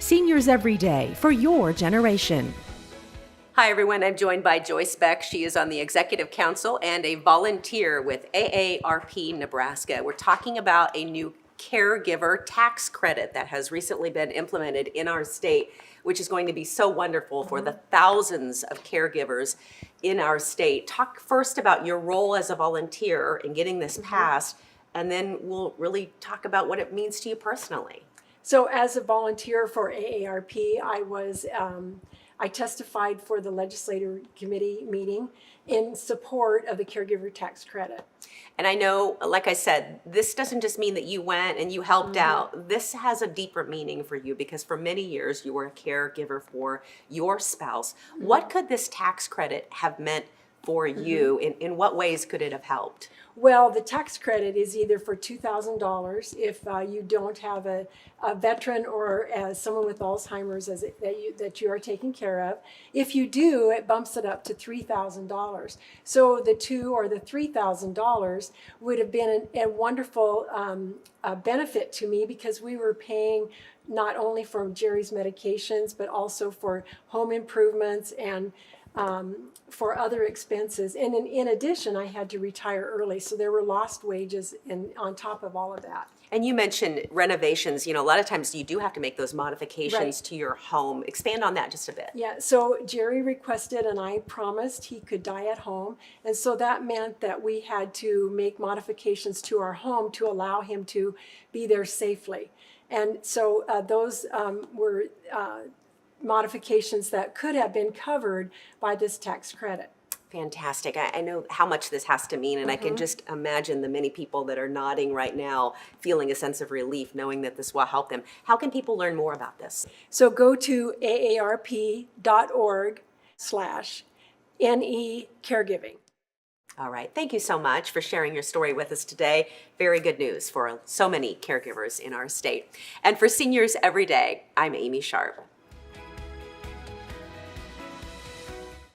Seniors Every Day for your generation. Hi, everyone. I'm joined by Joyce Beck. She is on the Executive Council and a volunteer with AARP Nebraska. We're talking about a new caregiver tax credit that has recently been implemented in our state, which is going to be so wonderful for the thousands of caregivers in our state. Talk first about your role as a volunteer in getting this passed, and then we'll really talk about what it means to you personally. So as a volunteer for AARP, I testified for the legislative committee meeting in support of the caregiver tax credit. And I know, like I said, this doesn't just mean that you went and you helped out. This has a deeper meaning for you because for many years you were a caregiver for your spouse. What could this tax credit have meant for you? In what ways could it have helped? Well, the tax credit is either for $2,000 if you don't have a veteran or someone with Alzheimer's that you are taking care of. If you do, it bumps it up to $3,000. So the $2,000 or the $3,000 would have been a wonderful benefit to me because we were paying not only for Jerry's medications, but also for home improvements and for other expenses. And in addition, I had to retire early, so there were lost wages on top of all of that. And you mentioned renovations. You know, a lot of times you do have to make those modifications to your home. Expand on that just a bit. Yeah, so Jerry requested and I promised he could die at home. And so that meant that we had to make modifications to our home to allow him to be there safely. And so those were modifications that could have been covered by this tax credit. Fantastic. I know how much this has to mean, and I can just imagine the many people that are nodding right now, feeling a sense of relief, knowing that this will help them. How can people learn more about this? So go to aarp.org/NE Caregiving. All right. Thank you so much for sharing your story with us today. Very good news for so many caregivers in our state. And for Seniors Every Day, I'm Amy Sharp.